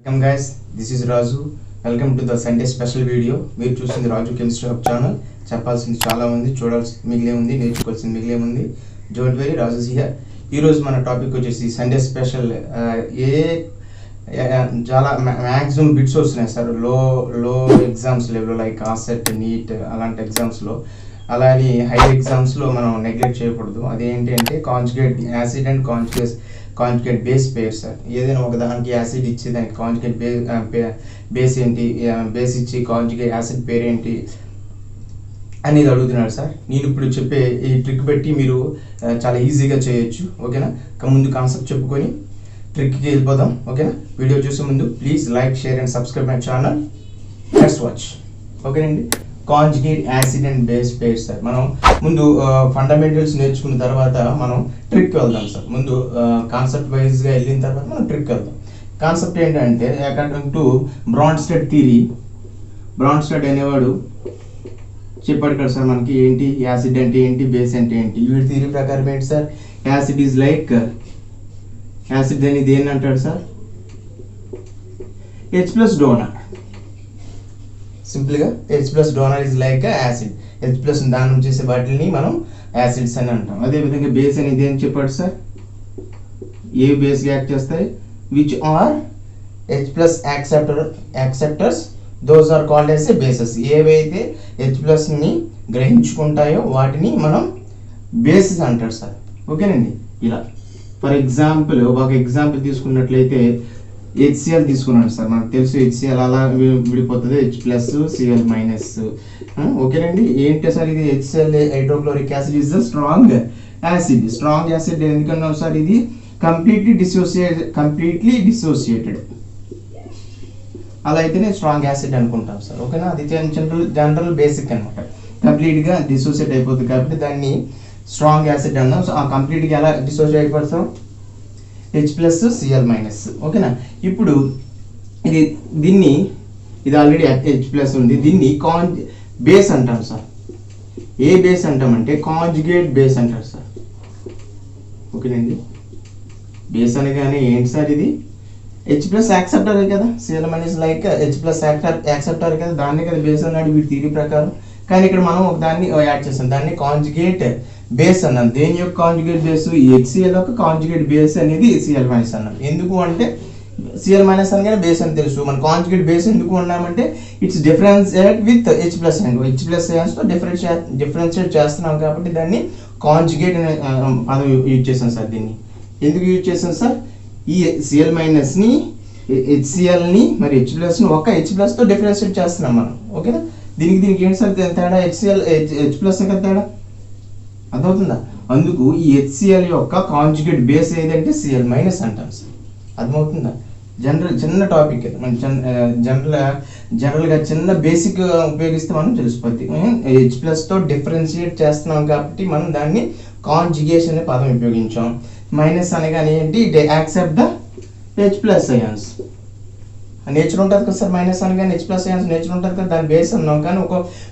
Welcome guys, this is Raju. Welcome to the Sunday special video. మీరు చూస్తుంది రాజు chemistry hub channel. చెప్పాల్సింది చాలా ఉంది, చూడాల్సింది మిగిలే ఉంది, నేర్చుకోవాల్సింది మిగిలే ఉంది. Don't very, Raju here. ఈరోజు మన టాపిక్ వచ్చేసి సండే స్పెషల్. చాలా మ్యాక్సిమం బిట్స్ వస్తున్నాయి సార్ లో ఎగ్జామ్స్ లెవెల్లో, లైక్ ఆసెట్, నీట్ అలాంటి ఎగ్జామ్స్లో. అలానే హై ఎగ్జామ్స్లో మనం నెగ్లెక్ట్ చేయకూడదు. అదేంటి అంటే conjugate acid and conjugate base pair sir. ఏదైనా ఒక దానికి యాసిడ్ ఇచ్చి దానికి కాంజుగేట్ బేస్ ఏంటి, బేస్ ఇచ్చి కాంజుగేట్ యాసిడ్ పేర్ ఏంటి అనేది అడుగుతున్నాడు సార్. నేను ఇప్పుడు చెప్పే ఈ ట్రిక్ బట్టి మీరు చాలా ఈజీగా చేయొచ్చు. ఓకేనా? ముందు కాన్సెప్ట్ చెప్పుకొని ట్రిక్కి వెళ్ళిపోదాం. ఓకేనా? వీడియో చూసే ముందు please like, share and subscribe my channel. Next watch. ఓకేనండి. Conjugate acid and base pair sir. మనం ముందు ఫండమెంటల్స్ నేర్చుకున్న తర్వాత మనం ట్రిక్ వెళ్దాం సార్. ముందు కాన్సెప్ట్ వైజ్గా వెళ్ళిన తర్వాత మనం ట్రిక్ వెళ్దాం. కాన్సెప్ట్ ఏంటంటే according to Bronsted theory, Bronsted అనేవాడు చెప్పాడు కదా సార్ మనకి ఏంటి యాసిడ్ అంటే ఏంటి, బేస్ అంటే ఏంటి. వీడి థియరీ ప్రకారం ఏంటి sir, acid is like, acid అని దేన్ని అంటాడు సార్, H ప్లస్ డోనర్. సింపుల్గా H plus donor is like acid. H plus దానం చేసే వాటిని మనం యాసిడ్స్ అని అంటాం. అదేవిధంగా బేస్ అనేది ఏం చెప్పాడు సార్, ఏ బేస్ యాక్ట్ చేస్తాయి, which are H plus acceptors, those are called as a bases. ఏవైతే H ప్లస్ని గ్రహించుకుంటాయో వాటిని మనం బేసెస్ అంటారు సార్. ఓకేనండి. ఇలా ఫర్ ఎగ్జాంపుల్ ఒక ఎగ్జాంపుల్ తీసుకున్నట్లయితే HCl తీసుకున్నాను సార్. మనకు తెలుసు HCl అలా విడిపోతుంది, H ప్లస్ Cl మైనస్. ఓకేనండి. ఏంటి సార్ ఇది HCl hydrochloric acid is the strong acid. Strong acid ఎందుకన్నాం సార్, ఇది కంప్లీట్లీ డిసోసియేటెడ్. అలా అయితేనే స్ట్రాంగ్ యాసిడ్ అనుకుంటాం సార్. ఓకేనా? అది జనరల్ బేసిక్ అనమాట. కంప్లీట్గా డిసోసియేట్ అయిపోతుంది కాబట్టి దాన్ని స్ట్రాంగ్ యాసిడ్ అన్నాం. సో ఆ కంప్లీట్గా ఎలా డిసోసియేట్ అయిపోతాం, H ప్లస్ Cl మైనస్. ఓకేనా? ఇప్పుడు దీన్ని ఆల్రెడీ H ప్లస్ ఉంది, దీన్ని బేస్ అంటాం sir. A base అంటామంటే conjugate base అంటారు సార్. ఓకేనండి. బేస్ అనగానే ఏంటి సార్, ఇది H ప్లస్ యాక్సెప్టర్ కదా, Cl minus like H plus acceptor కదా, దాన్ని కదా బేస్ అన్నాడు వీటి థియరీ ప్రకారం. కానీ ఇక్కడ మనం ఒక దాన్ని యాడ్ చేస్తాం, దాన్ని కాంజుగేట్ బేస్ అన్నాం. దేని యొక్క కాంజుగేట్ బేస్, HCl యొక్క కాంజుగేట్ బేస్ అనేది Cl మైనస్ అన్నాం. ఎందుకు అంటే Cl మైనస్ అనగానే బేస్ అని తెలుసు. మన కాంజుగేట్ బేస్ ఎందుకు అన్నామంటే it's differentiate with H plus and H plus తో డిఫరెన్షియేట్ చేస్తున్నాం కాబట్టి దాన్ని కాంజుగేట్ అనే పదం యూజ్ చేసాం సార్. దీన్ని ఎందుకు యూజ్ చేసాం సార్, ఈ Cl మైనస్ ని HCl ని మరి H ప్లస్ ని ఒక H ప్లస్ తో డిఫరెన్షియేట్ చేస్తున్నాం మనం. ఓకేనా? దీనికి ఏంటి సార్ తేడా, H ప్లస్ కదా తేడా, అర్థమవుతుందా? అందుకు ఈ HCl యొక్క కాంజుగేట్ బేస్ ఏదంటే Cl మైనస్ అంటాం సార్. అర్థమవుతుందా? చిన్న టాపిక్ మన జనరల్గా చిన్న బేసిక్ ఉపయోగిస్తే మనం తెలిసిపోద్ది. H ప్లస్ తో డిఫరెన్షియేట్ చేస్తున్నాం కాబట్టి మనం దాన్ని కాంజుగేషన్ అనే పదం ఉపయోగించాం. మైనస్ అనగానే ఏంటి, accept the H plus ions. Nature ఉంటుంది కదా సార్, మైనస్ అనగానే H ప్లస్ అయాన్స్ నేచర్ ఉంటుంది కదా, దాని బేస్ అన్నాం. కానీ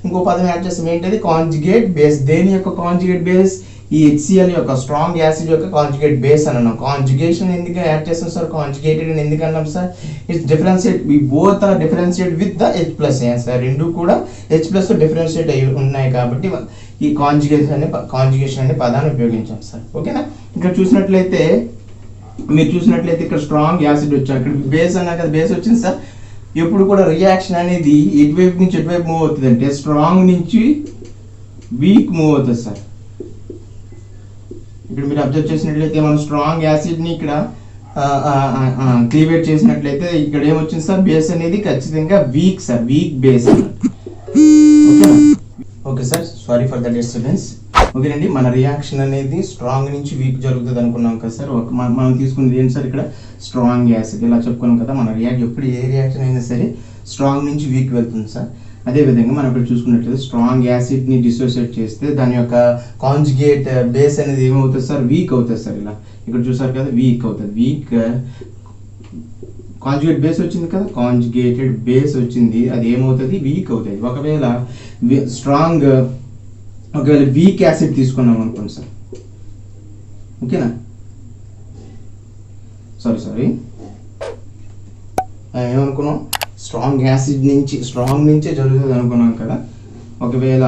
ఇంకో పదం యాడ్ చేస్తాం, ఏంటది కాంజుగేట్ బేస్. దేని యొక్క కాంజుగేట్ బేస్, ఈ HCl యొక్క స్ట్రాంగ్ యాసిడ్ యొక్క కాంజుగేట్ బేస్ అని అన్నాం. కాంజుగేషన్ ఎందుకు యాడ్ చేస్తాం సార్, కాంజుగేటెడ్ అని ఎందుకు అన్నాం sir, it's differentiate, we both are differentiate with the H plus ions. రెండు కూడా H ప్లస్ తో డిఫరెన్షియేట్ అయి ఉన్నాయి కాబట్టి ఈ కాంజుగేషన్ అనే పదాన్ని ఉపయోగించాం సార్. ఓకేనా? ఇక్కడ చూసినట్లయితే ఇక్కడ స్ట్రాంగ్ యాసిడ్ వచ్చారు, ఇక్కడ బేస్ అన్నా కదా, బేస్ వచ్చింది సార్. ఎప్పుడు కూడా రియాక్షన్ అనేది ఎటువైపు నుంచి ఎటువైపు మూవ్ అవుతుంది అంటే స్ట్రాంగ్ నుంచి వీక్ మూవ్ అవుతుంది సార్. ఇక్కడ మీరు అబ్జర్వ్ చేసినట్లయితే మనం స్ట్రాంగ్ యాసిడ్ ని ఇక్కడ క్లీవేట్ చేసినట్లయితే ఇక్కడ ఏమొచ్చింది సార్, బేస్ అనేది ఖచ్చితంగా week sir, weak base. Okay sir, sorry for the disturbance. ఓకేనండి. మన రియాక్షన్ అనేది స్ట్రాంగ్ నుంచి వీక్ జరుగుతుంది అనుకున్నాం కదా సార్. మనం తీసుకున్నది ఏంటి సార్, ఇక్కడ స్ట్రాంగ్ యాసిడ్ ఇలా చెప్పుకున్నాం కదా. మన ఎప్పుడు ఏ రియాక్షన్ అయినా సరే స్ట్రాంగ్ నుంచి వీక్ వెళ్తుంది సార్. అదేవిధంగా మనం ఇక్కడ చూసుకున్నట్లయితే స్ట్రాంగ్ యాసిడ్ని డిసోసియేట్ చేస్తే దాని యొక్క కాంజుగేట్ బేస్ అనేది ఏమవుతుంది సార్, వీక్ అవుతుంది సార్. ఇలా ఇక్కడ చూసారు కదా, వీక్ అవుతుంది. వీక్ కాంజుగేట్ బేస్ వచ్చింది కదా, కాంజుగేటెడ్ బేస్ వచ్చింది, అది ఏమవుతుంది, వీక్ అవుతుంది. ఒకవేళ వీక్ యాసిడ్ తీసుకున్నాం అనుకోండి సార్. ఓకేనా? సారీ ఏమనుకున్నాం, స్ట్రాంగ్ యాసిడ్ నుంచి నుంచే జరుగుతుంది అనుకున్నాం కదా. ఒకవేళ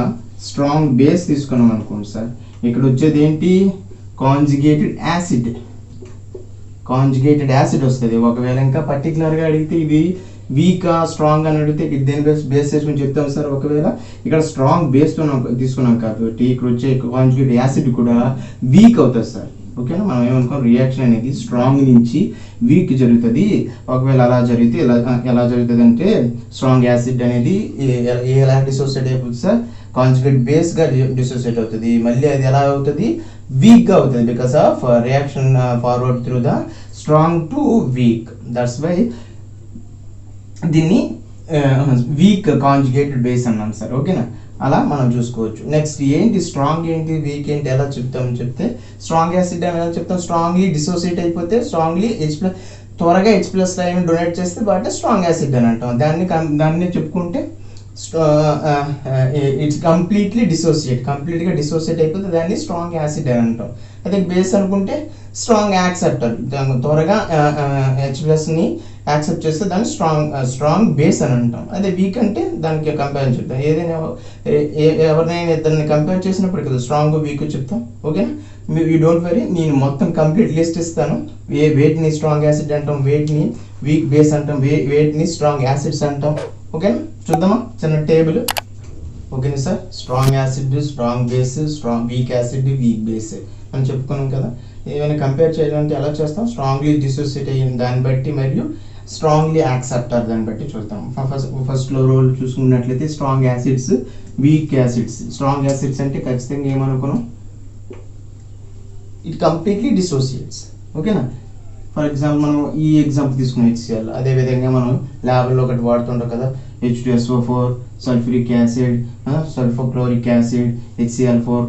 స్ట్రాంగ్ బేస్ తీసుకున్నాం అనుకోండి సార్, ఇక్కడ వచ్చేది ఏంటి, కాంజుగేటెడ్ యాసిడ్ వస్తుంది. ఒకవేళ ఇంకా పర్టికులర్గా అడిగితే ఇది వీకా స్ట్రాంగ్ అని అడిగితే దేని బేస్ చేసుకుని చెప్తాం సార్. ఒకవేళ ఇక్కడ స్ట్రాంగ్ బేస్ తీసుకున్నాం కాబట్టి ఇక్కడ వచ్చే కాంజుగేటెడ్ యాసిడ్ కూడా వీక్ అవుతుంది సార్. ఓకేనా, మనం ఏమనుకోం, రియాక్షన్ అనేది స్ట్రాంగ్ నుంచి వీక్ జరుగుతుంది. ఒకవేళ అలా జరిగితే ఎలా జరుగుతుంది అంటే స్ట్రాంగ్ యాసిడ్ అనేది ఎలా డిసోసియేట్ అయిపోతుంది సార్, కాంజుగేట్ బేస్గా డిసోసియేట్ అవుతుంది. మళ్ళీ అది ఎలా అవుతుంది, వీక్గా అవుతుంది, because of reaction forward through the strong to weak. That's why దీన్ని వీక్ కాంజుగేటెడ్ బేస్ అన్నాం సార్. ఓకేనా, అలా మనం చూసుకోవచ్చు. నెక్స్ట్ ఏంటి స్ట్రాంగ్ ఏంటి వీక్ ఏంటి ఎలా చెప్తామని చెప్తే, స్ట్రాంగ్ యాసిడ్ అని ఎలా చెప్తాం, స్ట్రాంగ్లీ డిసోసియేట్ అయిపోతే స్ట్రాంగ్లీ త్వరగా H+ లైన్ డొనేట్ చేస్తే వాటిని స్ట్రాంగ్ యాసిడ్ అని అంటాం. దాన్ని చెప్పుకుంటే ఇట్స్ కంప్లీట్గా డిసోసియేట్ అయిపోతే దాన్ని స్ట్రాంగ్ యాసిడ్ అని అంటాం. అదే బేస్ అనుకుంటే స్ట్రాంగ్ యాక్సెప్టర్, త్వరగా H+ని యాక్సెప్ట్ చేస్తే దాన్ని స్ట్రాంగ్ బేస్ అని అంటాం. అదే వీక్ అంటే దానికి కంపేర్ చెప్తాం. ఏదైనా ఎవరినైనా ఇద్దరిని కంపేర్ చేసినప్పుడు కదా స్ట్రాంగ్ వీక్ చెప్తాం. ఓకేనా, యూ డోంట్ వరీ, నేను మొత్తం కంప్లీట్ లిస్ట్ ఇస్తాను. వేటిని స్ట్రాంగ్ యాసిడ్ అంటాం, వేటిని వీక్ బేస్ అంటాం, వేటిని స్ట్రాంగ్ యాసిడ్స్ అంటాం. ఓకేనా, చూద్దామా చిన్న టేబుల్. ఓకేనా sir, strong acid, strong base, weak acid, weak base అని చెప్పుకున్నాం కదా. ఏమైనా కంపేర్ చేయాలంటే ఎలా చేస్తాం, స్ట్రాంగ్లీ డిసోసియేట్ అయిన దాన్ని బట్టి మరియు స్ట్రాంగ్లీ యాక్సెప్టర్ దాన్ని బట్టి చూస్తాం. ఫస్ట్లో రోల్ చూసుకున్నట్లయితే strong acids, week acids. Strong acids అంటే ఖచ్చితంగా ఏమనుకున్నాం, ఇట్ కంప్లీట్లీ డిసోసియేట్స్. ఓకేనా, ఫర్ ఎగ్జాంపుల్ మనం ఈ ఎగ్జాంపుల్ తీసుకుని HCl. అదేవిధంగా మనం ల్యాబ్లో ఒకటి వాడుతుంటాం కదా, H2SO4, sulphuric acid, sulphochloric acid, HCl4,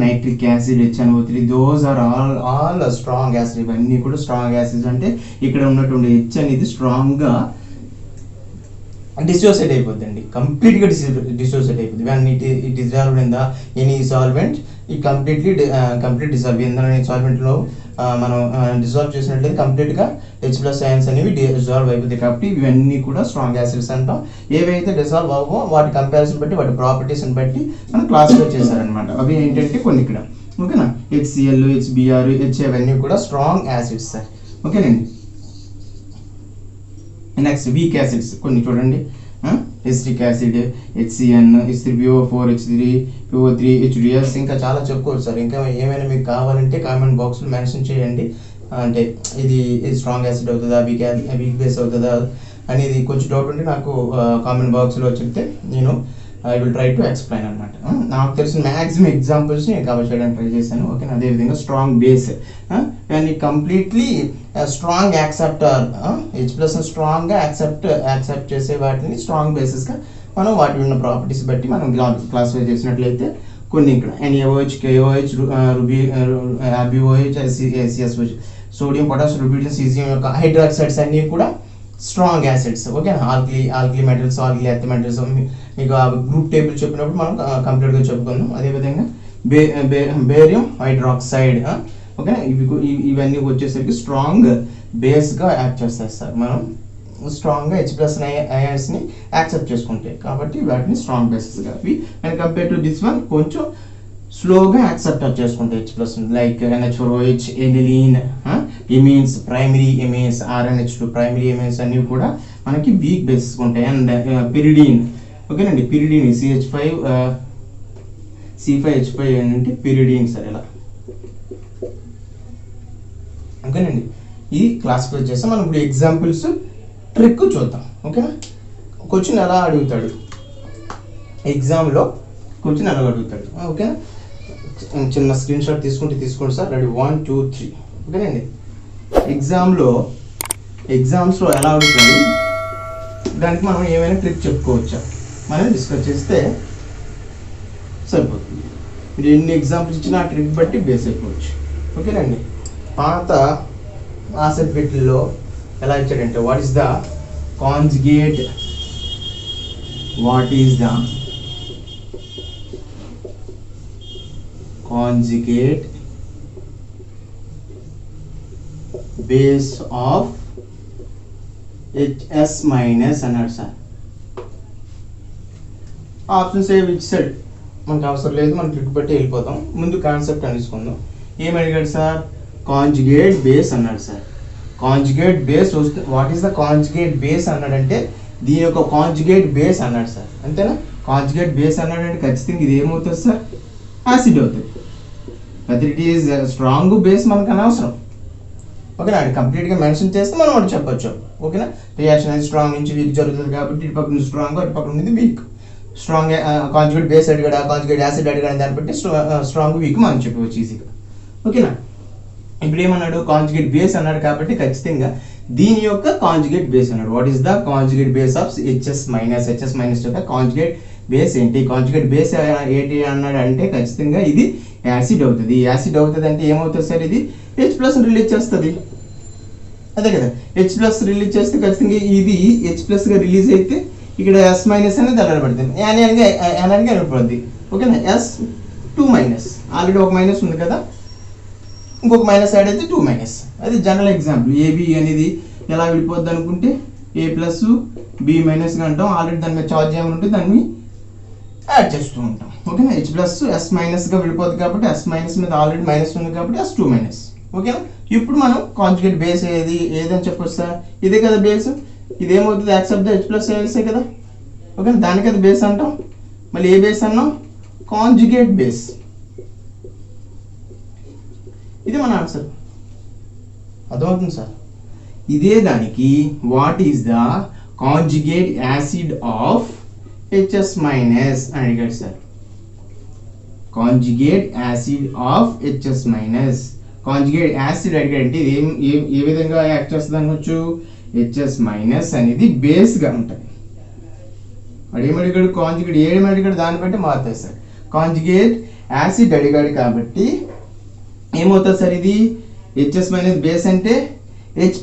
nitric acid, HNO3. Those are all strong acid. ఇవన్నీ కూడా స్ట్రాంగ్ యాసిడ్స్. అంటే ఇక్కడ ఉన్నటువంటి H అనేది స్ట్రాంగ్గా డిసోసియేట్ అయిపోద్దండి, కంప్లీట్గా డిసోసియేట్ అయిపోద్ది. When it dissolved in the any solvent, ఈ కంప్లీట్ డిజాల్వ్ ఏంటనే సాల్వెంట్లో మనం డిజాల్వ్ చేసినట్లయితే కంప్లీట్గా H+ అయాన్స్ అనేవి డిజాల్వ్ అయిపోతాయి. కాబట్టి ఇవన్నీ కూడా స్ట్రాంగ్ యాసిడ్స్ అంటాం. ఏవైతే డిజాల్వ్ అవ్వో వాటి కంపారిజన్ బట్టి, వాటి ప్రాపర్టీస్ని బట్టి మనం క్లాసిఫై చేశారనమాట. అవి ఏంటంటే కొన్ని ఇక్కడ. ఓకేనా, HCl, HBr, H అవన్నీ కూడా స్ట్రాంగ్ యాసిడ్స్ సార్. ఓకేనండి, నెక్స్ట్ వీక్ యాసిడ్స్ కొన్ని చూడండి. Acetic acid, HCN, H3PO4, H3PO3, HDS, ఇంకా చాలా చెప్పుకోవచ్చు సార్. ఇంకా ఏమైనా మీకు కావాలంటే కామెంట్ బాక్స్లో మెన్షన్ చేయండి. అంటే ఇది స్ట్రాంగ్ యాసిడ్ అవుతుందా, వీక్ బేస్ అవుతుందా అనేది కొంచెం డౌట్ ఉంటే నాకు కామెంట్ బాక్స్లో చెప్తే నేను I will try to explain అనమాట. నాకు తెలిసిన మ్యాక్సిమం ఎగ్జాంపుల్స్ని నేను కవర్ చేయడానికి ట్రై చేశాను. ఓకే, అదేవిధంగా strong base and completely strong acceptor, H+ స్ట్రాంగ్గా యాక్సెప్ట్ చేసే వాటిని స్ట్రాంగ్ బేసెస్గా మనం వాటి ఉన్న ప్రాపర్టీస్ బట్టి మనం క్లాసిఫై చేసినట్లయితే కొన్ని ఇక్కడ NaOH, KOH, RbOH, CSOH, sodium, potassium, rubidium, caesium యొక్క హైడ్రాక్సైడ్స్ అన్నీ కూడా strong acids. Okay, alkali metals, alkali earth metals మీకు ఆ గ్రూప్ టేబుల్ చెప్పినప్పుడు మనం కంప్లీట్గా చెప్పుకుందాం. అదేవిధంగా బేరియం హైడ్రాక్సైడ్. ఓకే, ఇవన్నీ వచ్చేసరికి స్ట్రాంగ్ బేస్గా యాక్ట్ చేస్తారు సార్. మనం స్ట్రాంగ్గా H+ అయాన్స్ని యాక్సెప్ట్ చేసుకుంటాయి కాబట్టి వాటిని స్ట్రాంగ్ బేసెస్గా. అవి and compare to this one కొంచెం స్లోగా యాక్సెప్ట్ చేసుకుంటాయి H+, like NH4OH, aniline, ఎమీన్స్, primary ఎమీన్స్, RNH2 primary ఎమీన్స్ అన్నీ కూడా మనకి వీక్ బేసెస్ ఉంటాయి. And pyridine. ఓకేనండి, పిరిడిన్ C5H5 అంటే పిరిడిన్ సార్. ఇలా ఓకేనండి, ఇది క్లాసిఫై చేస్తాం. మనం ఇప్పుడు ఎగ్జాంపుల్స్ ట్రిక్ చూద్దాం. ఓకేనా, క్వశ్చన్ ఎలా అడుగుతాడు ఎగ్జామ్లో, క్వశ్చన్ ఎలా అడుగుతాడు. ఓకేనా, చిన్న స్క్రీన్ షాట్ తీసుకోండి సార్. రెడీ, 1 2 3. ఓకేనండి, ఎగ్జామ్స్లో ఎలా అడుగుతాడు దానికి మనం ఏమైనా ట్రిక్ చెప్పుకోవచ్చా మనం డిస్కస్ చేస్తే సరిపోతుంది. మీరు ఎన్ని ఎగ్జాంపుల్స్ ఇచ్చినా ఆ ట్రిక్ బట్టి బేస్ అయిపోవచ్చు. ఓకేనండి, పాత ఆసెట్ బిట్లో ఎలా ఇచ్చాడంటే what is the conjugate base of HS minus అన్నాడు సార్. ఆప్షన్స్ ఏ విచ్ సైడ్ మనకు అవసరం లేదు, మనం ట్రిక్ బట్టి వెళ్ళిపోతాం. ముందు కాన్సెప్ట్ అనుకుందాం. ఏమి అడిగాడు సార్? కాంజుగేట్ బేస్ అన్నాడు సార్. కాంజుగేట్ బేస్ వస్తే what is the conjugate base అన్నాడంటే దీని యొక్క కాంజుగేట్ బేస్ అన్నాడు సార్. అంతేనా? కాంజుగేట్ బేస్ అన్నాడంటే ఖచ్చితంగా ఇది ఏమవుతుంది సార్? యాసిడ్ అవుతుంది. Whether it is strong base మనకు అనవసరం. ఓకేనా? అది కంప్లీట్గా మెన్షన్ చేస్తే మనం ఒకటి చెప్పొచ్చు. ఓకేనా? రియాక్షన్ అనేది స్ట్రాంగ్ నుంచి వీక్ జరుగుతుంది కాబట్టి ఇటు పక్కన స్ట్రాంగ్, అటు పక్కన ఉంది వీక్. స్ట్రాంగ్ కాంజుగేట్ బేస్ అడిగాడా, కాంజుగేట్ యాసిడ్ అడిగాడు, దాన్ని బట్టి స్ట్రాంగ్ వీక్ మనం చెప్పవచ్చు ఈజీగా. ఓకేనా? ఇప్పుడు ఏమన్నాడు? కాంజుగేట్ బేస్ అన్నాడు కాబట్టి ఖచ్చితంగా దీని యొక్క కాంజుగేట్ బేస్ అన్నాడు. What is the conjugate base of HS minus? HS minus యొక్క కాంజుగేట్ బేస్ ఏంటి? కాంజుగేట్ బేస్ ఏంటి అన్నాడు అంటే ఖచ్చితంగా ఇది యాసిడ్ అవుతుంది. యాసిడ్ అవుతుంది అంటే ఏమవుతుంది సార్? ఇది హెచ్ ప్లస్ రిలీజ్ చేస్తుంది. అదే కదా, హెచ్ ప్లస్ రిలీజ్ చేస్తే ఖచ్చితంగా ఇది హెచ్ ప్లస్గా రిలీజ్ అయితే ఇక్కడ ఎస్ మైనస్ అనేది అలడబడుతుంది, యానానికి అలడబడుతుంది. ఓకేనా? ఎస్ 2 మైనస్, ఆల్రెడీ ఒక మైనస్ ఉంది కదా, ఇంకొక మైనస్ యాడ్ అయితే 2 మైనస్. అది జనరల్ ఎగ్జాంపుల్. ఏబి అనేది ఎలా విడిపోద్ది అనుకుంటే ఏ ప్లస్ బి మైనస్గా అంటాం. ఆల్రెడీ దాని మీద చార్జ్ ఏమైనా ఉంటే దాన్ని యాడ్ చేస్తూ ఉంటాం. ఓకేనా? హెచ్ ప్లస్ ఎస్ మైనస్గా విడిపోద్ది కాబట్టి ఎస్ మైనస్ మీద ఆల్రెడీ మైనస్ ఉంది కాబట్టి ఎస్ 2 మైనస్. ఓకేనా? ఇప్పుడు మనం కాంజుగేట్ బేస్ ఏదని చెప్పొచ్చు సార్? ఇదే కదా బేస్. ఇదేమవుతుంది? యాక్సెప్ట్ ద హెచ్ ప్లస్ ఏసే కదా. ఓకేనా? దానికి అది బేస్ అంటాం. మళ్ళీ ఏ బేస్ అన్నాం? Conjugate base. ఇది మన ఆన్సర్. అర్థమవుతుంది సార్? ఇదే దానికి what is the conjugate acid of HS minus అని అడిగాడు sir. Conjugate acid of HS minus. Conjugate acid అడిగాడంటే ఇది ఏ విధంగా యాక్ట్ చేస్తుంది అనొచ్చు? హెచ్ఎస్ మైనస్ అనేది బేస్గా ఉంటుంది. వాడు ఏమడిగాడు? కాంజుగేట్ ఏమడిగాడు దాన్ని బట్టి మారుతుంది సార్. కాంజుగేట్ యాసిడ్ అడిగాడు కాబట్టి ఏమవుతుంది సార్? ఇది హెచ్ఎస్ మైనస్ బేస్ అంటే హెచ్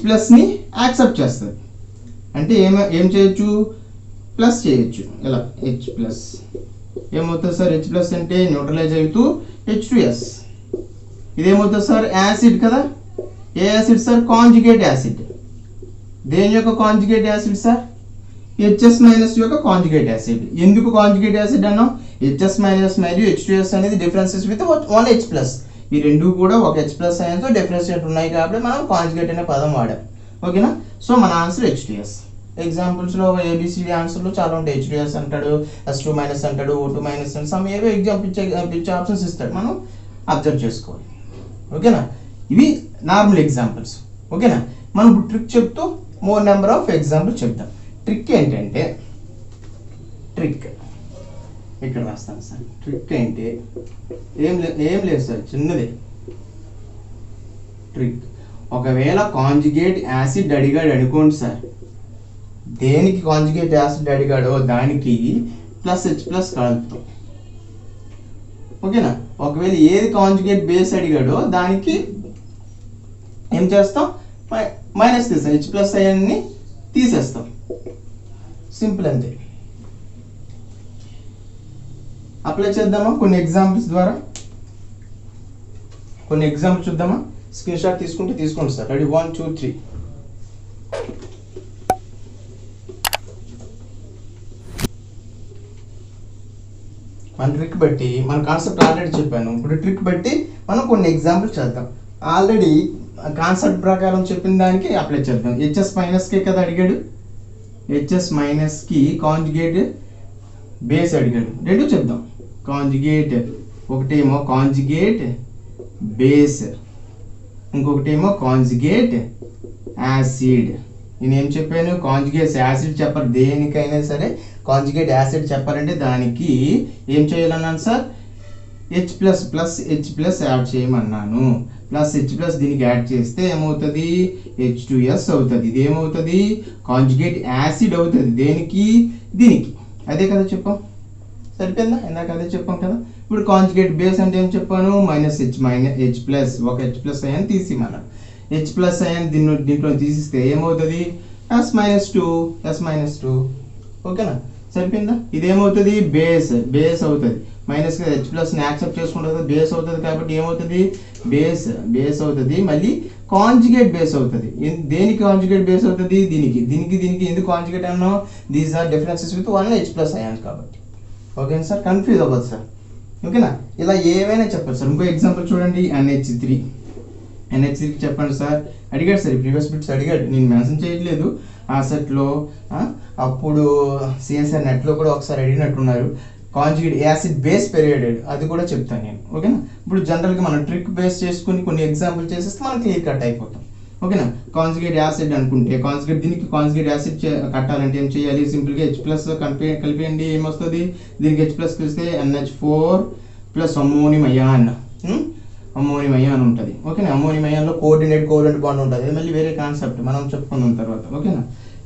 ప్లస్ని యాక్సెప్ట్ చేస్తుంది. అంటే ఏం చేయొచ్చు? ప్లస్ చేయొచ్చు. ఎలా? హెచ్ ప్లస్ ఏమవుతుంది సార్? హెచ్ ప్లస్ అంటే న్యూట్రలైజ్ అవుతూ H2S. ఇదేమవుతుంది సార్? యాసిడ్ కదా. A acid sir? Conjugate acid. దేని యొక్క conjugate acid sir? HS minus యొక్క కాంజుగేట్ యాసిడ్. ఎందుకు కాంజుగేట్ యాసిడ్ అన్నాం? హెచ్ఎస్ మైనస్ మరియు H2S అనేది డిఫరెన్సెస్ విత్ 1 H ప్లస్. ఈ రెండు కూడా ఒక H ప్లస్ అయన్తో డిఫరెన్షియేట్ ఉన్నాయి కాబట్టి మనం కాంజుగేట్ అనే పదం వాడాం. ఓకేనా? సో మన ఆన్సర్ H2S. ఎగ్జాంపుల్స్లో ఏబిసిడి ఆన్సర్లో చాలా ఉంటాయి. H2S అంటాడు, S2 మైనస్ అంటాడు, O2 మైనస్ అంటాడు, సమ్ ఏవో పిచ్చే ఆప్షన్స్ ఇస్తాడు, మనం అబ్జర్వ్ చేసుకోవాలి. ఓకేనా? ఇవి నార్మల్ ఎగ్జాంపుల్స్. ఓకేనా? మనం ఇప్పుడు ట్రిక్ చెప్తూ మోర్ నెంబర్ ఆఫ్ ఎగ్జాంపుల్ చెప్తాం. ట్రిక్ ఏంటంటే, ట్రిక్ ఇక్కడ రాస్తాను సార్. ట్రిక్ అంటే ఏం లేదు సార్, చిన్నది ట్రిక్. ఒకవేళ కాంజుగేట్ యాసిడ్ అడిగాడు అనుకోండి సార్, దేనికి కాంజుగేట్ యాసిడ్ అడిగాడో దానికి ప్లస్ హెచ్ ప్లస్ కలుపుతాం. ఓకేనా? ఒకవేళ ఏది కాంజుగేట్ బేస్ అడిగాడో దానికి ఏం చేస్తాం? మైనస్ తీస్తాం, హెచ్ ప్లస్ అయ్యాన్ని తీసేస్తాం. సింపుల్ అంతే. అప్లై చేద్దామా కొన్ని ఎగ్జాంపుల్స్ ద్వారా? కొన్ని ఎగ్జాంపుల్స్ చూద్దామా? స్క్రీన్ షాట్ తీసుకోండి సార్. రెడీ? 1 2 3. మన ట్రిక్ బట్టి మన కాన్సెప్ట్ ఆల్రెడీ చెప్పాను. ఇప్పుడు ట్రిక్ బట్టి మనం కొన్ని ఎగ్జాంపుల్స్ చేద్దాం. ఆల్రెడీ కాన్సెప్ట్ ప్రకారం చెప్పిన దానికి అప్లై చేద్దాం. హెచ్ఎస్ మైనస్కే కదా అడిగాడు. హెచ్ఎస్ మైనస్కి కాంజుగేట్ బేస్ అడిగాడు. రెండు చెప్దాం. కాంజుగేట్, ఒకటేమో కాంజుగేట్ బేస్, ఇంకొకటేమో కాంజుగేట్ యాసిడ్. నేనేం చెప్పాను? కాంజుగేట్ యాసిడ్ చెప్పారు. దేనికైనా సరే కాంజుగేట్ యాసిడ్ చెప్పారంటే దానికి ఏం చేయాలన్నాను sir? H plus plus H plus add చేయమన్నాను. ప్లస్ హెచ్ ప్లస్ దీనికి యాడ్ చేస్తే ఏమవుతుంది? H2S అవుతుంది. ఇది ఏమవుతుంది? కాంజుగేట్ యాసిడ్ అవుతుంది. దేనికి? దీనికి. అదే కదా చెప్పాం. సరిపోయిందా? ఇందాక అదే చెప్పాం కదా. ఇప్పుడు కాంజుగేట్ బేస్ అంటే ఏం చెప్పాను? హెచ్ ప్లస్ ఒక హెచ్ ప్లస్ అయ్యాన్ని తీసి మనం హెచ్ ప్లస్ అయ్యాన్ని దీంట్లో తీసిస్తే ఏమవుతుంది? S-2. ఓకేనా? సరిపోయిందా? ఇదేమవుతుంది? బేస్ అవుతుంది. మైనస్ హెచ్ ప్లస్ని యాక్సెప్ట్ చేసుకుంటుంది, బేస్ అవుతుంది కాబట్టి ఏమవుతుంది? బేస్ అవుతుంది. మళ్ళీ కాంజుగేట్ బేస్ అవుతుంది. దేనికి కాంజుగేట్ బేస్ అవుతుంది? దీనికి ఎందుకు కాంజుగేట్ అన్నాం? These are differences with 1H+ ions కాబట్టి. ఓకేనా సార్? కన్ఫ్యూజ్ అవ్వదు సార్. ఓకేనా? ఇలా ఏమైనా చెప్పచ్చు సార్. ఇంకో ఎగ్జాంపుల్ చూడండి, NH3 చెప్పండి సార్. అడిగాడు సార్, ప్రీవియస్ బిట్స్ అడిగాడు, నేను మెన్షన్ చేయట్లేదు ఆ సెట్లో. అప్పుడు సిఎస్ఆర్ నెట్లో కూడా ఒకసారి అడిగినట్టున్నారు. కాంజుగేట్ యాసిడ్ బేస్ పెరియాడ్, అది కూడా చెప్తాను నేను. ఓకేనా? ఇప్పుడు జనరల్గా మనం ట్రిక్ బేస్ చేసుకుని కొన్ని ఎగ్జాంపుల్ చేసేస్తే మనం క్లియర్ కట్ అయిపోతాం. ఓకేనా? కాంజుగేట్ యాసిడ్ అనుకుంటే దీనికి కాంజుగేట్ యాసిడ్ కట్టాలంటే ఏం చేయాలి? సింపుల్గా H+ కలిపేయండి, ఏమొస్తుంది? దీనికి H+ కలిస్తే NH4 + అమ్మోనియం అయాన్ ఉంటుంది. ఓకేనా? అమ్మోనియం అయాన్లో కోఆర్డినేట్ బాండ్ ఉంటుంది. అది మళ్ళీ వేరే కాన్సెప్ట్, మనం చెప్పుకుందాం తర్వాత. ఓకేనా?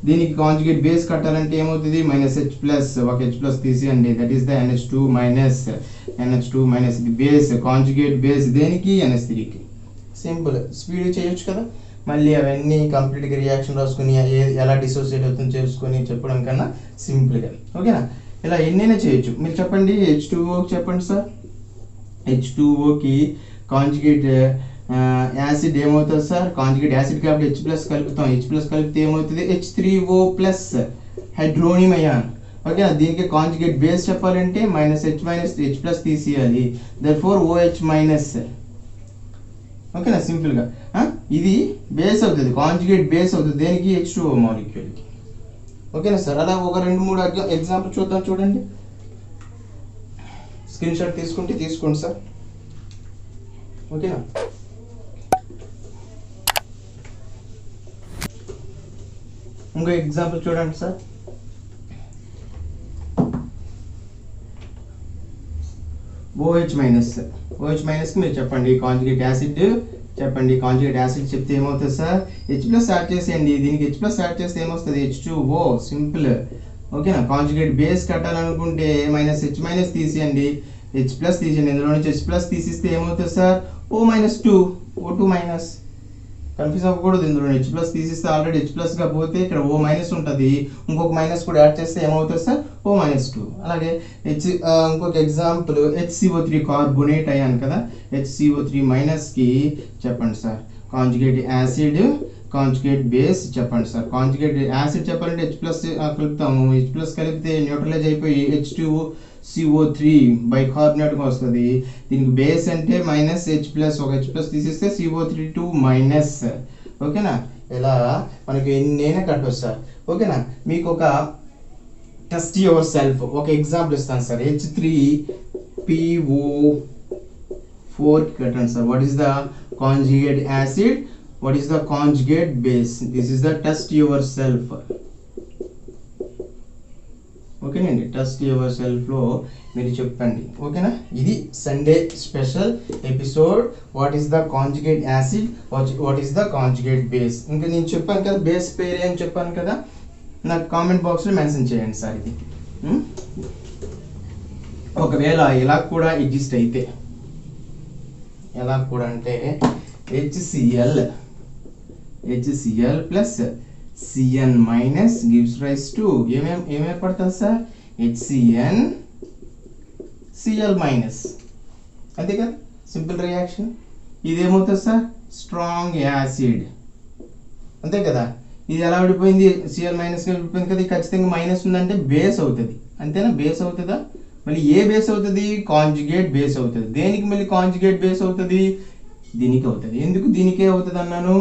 దీనికి కాంజుగేట్ బేస్ కట్టాలంటే ఏమవుతుంది? -H+, ఒక H+ తీసేయండి, దట్ ఈస్ ద NH2 ఇది బేస్, కాంజుగేట్ బేస్ దేనికి? NH3కి. సింపుల్, స్పీడ్ చేయొచ్చు కదా. మళ్ళీ అవన్నీ కంప్లీట్గా రియాక్షన్ రాసుకుని ఎలా డిసోసియేట్ అవుతుందో చేసుకొని చెప్పడం కన్నా సింపుల్గా. ఓకేనా? ఇలా ఎన్నైనా చేయొచ్చు. మీరు చెప్పండి, H2O చెప్పండి సార్. H2Oకి కాంజుగేట్ యాసిడ్ ఏమవుతుంది సార్? కాంజుగేట్ యాసిడ్ కాబట్టి H+ కలుపుతాం. H+ కలిపితే ఏమవుతుంది? H3O+ hydronium ion. ఓకే, దీనికి కాంజుగేట్ బేస్ చెప్పాలంటే -H తీసేయాలి. Therefore OH-. ఓకేనా? సింపుల్గా ఇది బేస్ అవుతుంది, కాంజుగేట్ బేస్ అవుతుంది దేనికి? H2O మాలిక్యూల్కి. ఓకేనా సార్? అలా ఒక 2-3 ఎగ్జాంపుల్ చూద్దాం. చూడండి, స్క్రీన్ షాట్ తీసుకోండి సార్. ఓకేనా? ఇంకో ఎగ్జాంపుల్ చూడండి సార్. OH- మీరు చెప్పండి కాంజుగేట్ యాసిడ్ చెప్పండి. కాంజుగేట్ యాసిడ్ చెప్తే ఏమవుతుంది సార్? H+ యాడ్ చేసేయండి. దీనికి H+ యాడ్ చేస్తే ఏమొస్తుంది? H2O. సింపుల్. ఓకేనా? కాంజుగేట్ బేస్ కట్టాలనుకుంటే -H- తీసేయండి, H+ తీసేయండి. ఇందులో నుంచి H+ తీసిస్తే ఏమవుతుంది సార్? O-2. O2-. కన్ఫ్యూజ్ అవ్వకూడదు. ఇందులో H+ తీసిస్తే ఆల్రెడీ H+ గా పోతే ఇక్కడ O- ఉంటుంది. ఇంకొక మైనస్ కూడా యాడ్ చేస్తే ఏమవుతుంది సార్? O-2. అలాగే ఇంకొక ఎగ్జాంపుల్ HCO3 కార్బోనేట్ అయాన్ కదా. HCO3- కి చెప్పండి sir conjugate acid, conjugate base చెప్పండి సార్. కాంజుగేట్ యాసిడ్ చెప్పాలంటే H+ కలుపుతాము. H+ కలిపితే న్యూట్రలైజ్ అయిపోయి H2CO3 బైకార్బోనేట్గా వస్తుంది. దీనికి బేస్ అంటే -H+, ఒక H+ తీసేస్తే CO3 2-. ఓకేనా? ఇలా మనకి ఎన్నైనా కట్టవచ్చు సార్. ఓకేనా? మీకు ఒక టెస్ట్ యువర్ సెల్ఫ్ ఒక ఎగ్జాంపుల్ ఇస్తాను సార్. H3PO4 కట్టండి sir. What is the conjugate acid, what is the conjugate base? This is the test your self. ఓకేనండి, టెస్ట్ యువర్ సెల్ఫ్లో మీరు చెప్పండి. ఓకేనా? ఇది Sunday special episode. What is the conjugate acid, what is the conjugate base. ఇంకా నేను చెప్పాను కదా బేస్ పేరు ఏం చెప్పాను కదా, నాకు కామెంట్ బాక్స్లో మెన్షన్ చేయండి సార్. ఇది ఒకవేళ ఇలా కూడా ఎగ్జిస్ట్ అయితే, ఎలా కూడా అంటే HCl plus Cn- gives rise to ఏమేర్పడుతుంది సార్? HCN Cl-. అంతే కదా, సింపుల్ రియాక్షన్. ఇదేమవుతుంది సార్? Strong acid. అంతే కదా. ఇది ఎలా విడిపోయింది? Cl- విడిపోయింది కదా. ఖచ్చితంగా మైనస్ ఉందంటే బేస్ అవుతుంది. అంతేనా? బేస్ అవుతుందా? మళ్ళీ ఏ బేస్ అవుతుంది? కాంజుగేట్ బేస్ అవుతుంది. దేనికి మళ్ళీ కాంజుగేట్ బేస్ అవుతుంది? దీనికి అవుతుంది. ఎందుకు దీనికే అవుతుంది అన్నాను?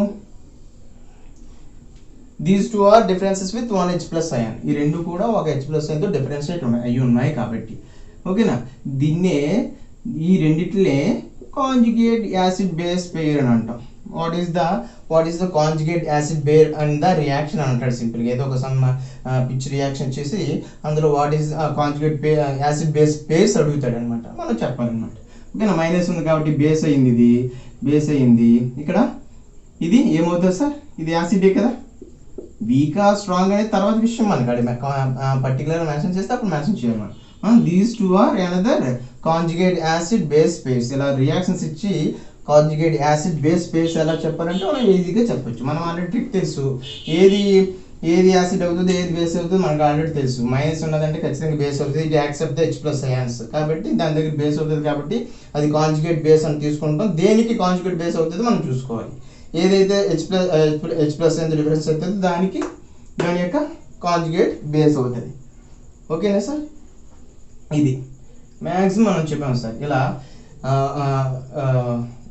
These two are differences with 1H+ ion. ఈ రెండు కూడా ఒక H+ అయాన్తో డిఫరెన్షియేట్ అయ్యి ఉన్నాయి కాబట్టి. ఓకేనా? దీన్నే ఈ రెండిట్లే కాంజుగేట్ యాసిడ్ బేస్ పెయిర్ అని అంటాం. What is the conjugate acid pair and the reaction అని అంటాడు సింపుల్గా. ఏదో ఒక సమ్ పిచ్ రియాక్షన్ చేసి అందులో what is conjugate acid base pairs అడుగుతాడు అనమాట, మనం చెప్పాలన్నమాట. ఓకేనా? మైనస్ ఉంది కాబట్టి బేస్ అయింది, ఇది బేస్ అయింది. ఇక్కడ ఇది ఏమవుతుంది సార్? ఇది యాసిడే కదా. వీకా స్ట్రాంగ్ అనేది తర్వాత విషయం మనకి అడి పర్టికులర్ మెన్షన్ చేస్తే అప్పుడు మెన్షన్ చేయాలి మనం. These two are another conjugate acid base pairs. ఇలా రియాక్షన్స్ ఇచ్చి కాంజుగేట్ యాసిడ్ బేస్ పేర్స్ ఎలా చెప్పారంటే మనం ఈజీగా చెప్పొచ్చు. మనం ఆల్రెడీ ట్రిక్ తెలుసు, ఏది యాసిడ్ అవుతుంది ఏది బేస్ అవుతుంది మనకు ఆల్రెడీ తెలుసు. మైనస్ ఉన్నదంటే ఖచ్చితంగా బేస్ అవుతుంది. ఇది యాక్సెప్ట్ ద H+ అయాన్స్ కాబట్టి దాని దగ్గర బేస్ అవుతుంది కాబట్టి అది కాంజుగేట్ బేస్ అని తీసుకుంటాం. దేనికి కాంజుగేట్ బేస్ అవుతుంది మనం చూసుకోవాలి. ఏదైతే హెచ్ ప్లస్ ఎంత డిఫరెన్స్ అవుతుందో దాని యొక్క కాంజుగేట్ బేస్ అవుతుంది. ఓకేనా సార్? ఇది మ్యాక్సిమం మనం చెప్పాము సార్. ఇలా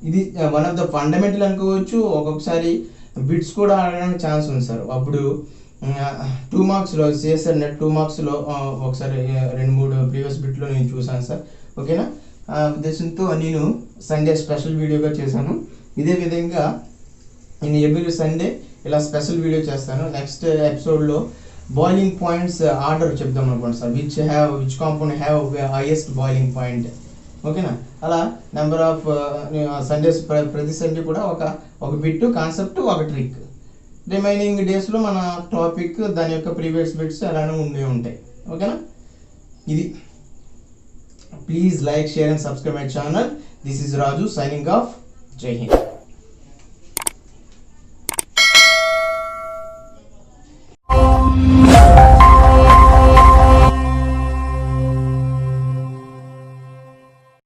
ఇది వన్ ఆఫ్ ద ఫండమెంటల్ అనుకోవచ్చు. ఒక్కొక్కసారి బిట్స్ కూడా ఆడడానికి ఛాన్స్ ఉంది సార్. అప్పుడు 2 మార్క్స్లో సిఎస్ఆర్ నెట్ 2 మార్క్స్లో ఒకసారి 2-3 ప్రీవియస్ బిట్లో నేను చూసాను సార్. ఓకేనా? ఆ ఉద్దేశంతో నేను సండే స్పెషల్ వీడియోగా చేశాను. ఇదే విధంగా నేను ఎవ్రీ సండే ఇలా స్పెషల్ వీడియో చేస్తాను. నెక్స్ట్ ఎపిసోడ్లో బాయిలింగ్ పాయింట్స్ ఆర్డర్ చెప్దాం అనుకోండి sir. Which compound have highest boiling point. ఓకేనా? అలా నెంబర్ ఆఫ్ సండేస్ ప్రతి సండే కూడా ఒక బిట్ కాన్సెప్ట్ ఒక ట్రిక్. రిమైనింగ్ డేస్లో మన టాపిక్ దాని యొక్క ప్రీవియస్ బిట్స్ అలానే ఉంటాయి. ఓకేనా? ఇది please like, share and subscribe my channel. This is Raju signing off. జై హింద్.